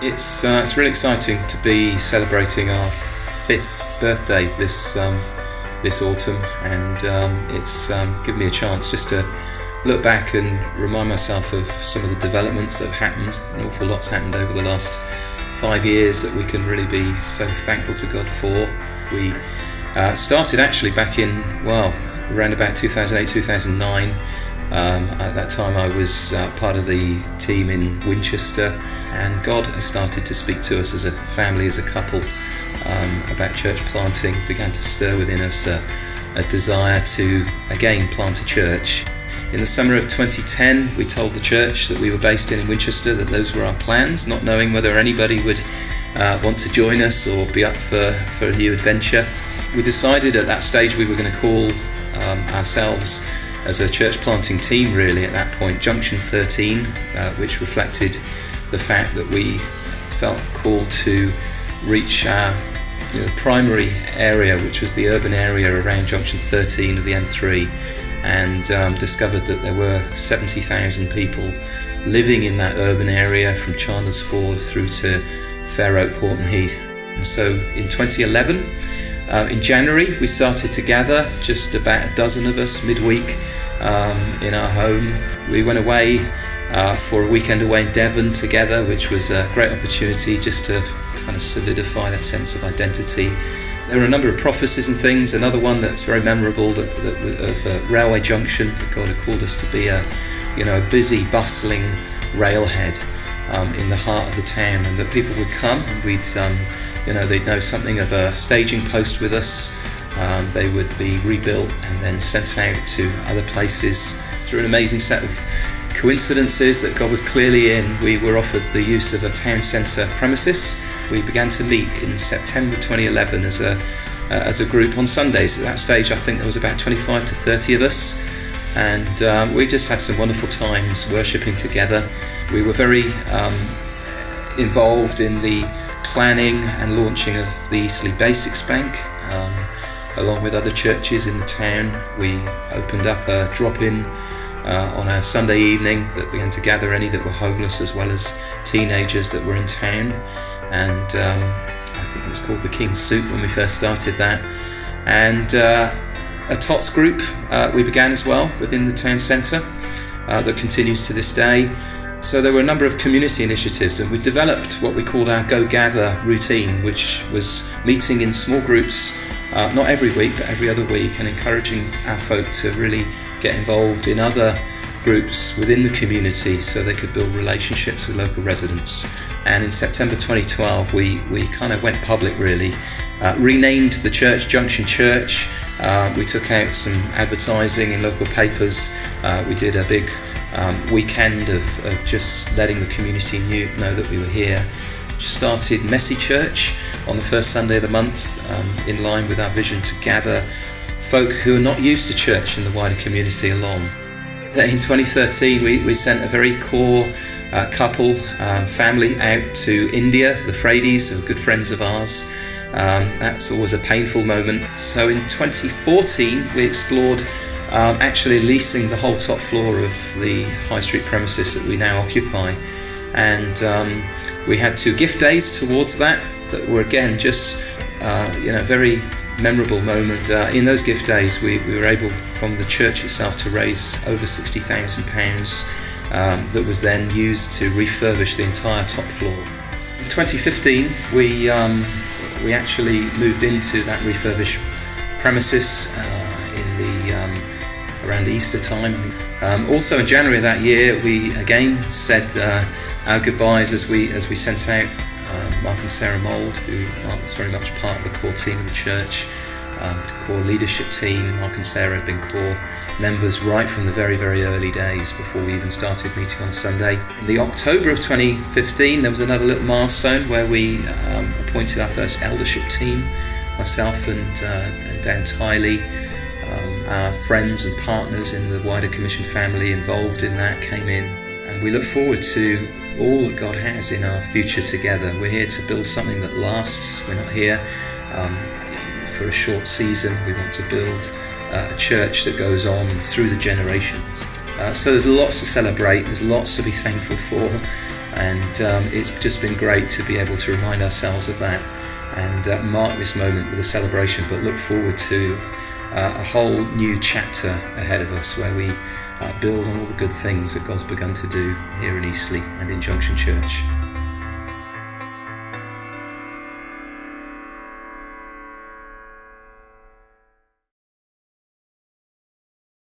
It's really exciting to be celebrating our fifth birthday this autumn, and it's given me a chance just to look back and remind myself of some of the developments that have happened. An awful lot's happened over the last 5 years that we can really be so thankful to God for. We started actually back in, around about 2008, 2009. At that time I was part of the team in Winchester, and God has started to speak to us as a family, as a couple, about church planting. Began to stir within us a desire to again plant a church. In the summer of 2010 we told the church that we were based in Winchester that those were our plans, not knowing whether anybody would want to join us or be up for a new adventure. We decided at that stage we were going to call ourselves, as a church planting team really at that point, Junction 13, which reflected the fact that we felt called to reach our primary area, which was the urban area around Junction 13 of the M3, and discovered that there were 70,000 people living in that urban area from Chandler's Ford through to Fair Oak, Horton Heath. And so in 2011, in January, we started to gather, just about a dozen of us midweek in our home. We went away for a weekend away in Devon together, which was a great opportunity just to kind of solidify that sense of identity. There were a number of prophecies and things. Another one that's very memorable of Railway Junction, that God had called us to be a busy, bustling railhead in the heart of the town, and that people would come and they'd know something of a staging post with us. They would be rebuilt and then sent out to other places. Through an amazing set of coincidences that God was clearly in, we were offered the use of a town centre premises. We began to meet in September 2011 as a group on Sundays. At that stage I think there was about 25 to 30 of us, and we just had some wonderful times worshipping together. We were very involved in the planning and launching of the Eastleigh Basics Bank. Along with other churches in the town, we opened up a drop-in on a Sunday evening that began to gather any that were homeless, as well as teenagers that were in town. And I think it was called the King's Soup when we first started that. And a TOTS group we began as well within the town centre that continues to this day. So there were a number of community initiatives, and we developed what we called our Go Gather routine, which was meeting in small groups, not every week but every other week, and encouraging our folk to really get involved in other groups within the community so they could build relationships with local residents. And in September 2012 we kind of went public really, renamed the church Junction Church. We took out some advertising in local papers. We did a big weekend of just letting the community know that we were here. Started Messy Church on the first Sunday of the month, in line with our vision to gather folk who are not used to church in the wider community along. In 2013 we sent a very core family out to India. The Fradys are good friends of ours. That's always a painful moment. So in 2014 we explored actually leasing the whole top floor of the High Street premises that we now occupy, and we had 2 gift days towards that were again just very memorable moment. In those gift days we were able from the church itself to raise over £60,000 that was then used to refurbish the entire top floor. In 2015 we actually moved into that refurbished premises around Easter time. Also in January of that year we again said our goodbyes as we sent out Mark and Sarah Mould, who was very much part of the core team of the church, the core leadership team. Mark and Sarah had been core members right from the very, very early days before we even started meeting on Sunday. In the October of 2015 there was another little milestone where we appointed our first eldership team. Myself and Dan Tiley, our friends and partners in the wider Commission family involved in that, came in, and we look forward to all that God has in our future together. We're here to build something that lasts. We're not here for a short season. We want to build a church that goes on through the generations. So there's lots to celebrate, there's lots to be thankful for, And it's just been great to be able to remind ourselves of that and mark this moment with a celebration, but look forward to a whole new chapter ahead of us where we build on all the good things that God's begun to do here in Eastleigh and in Junction Church.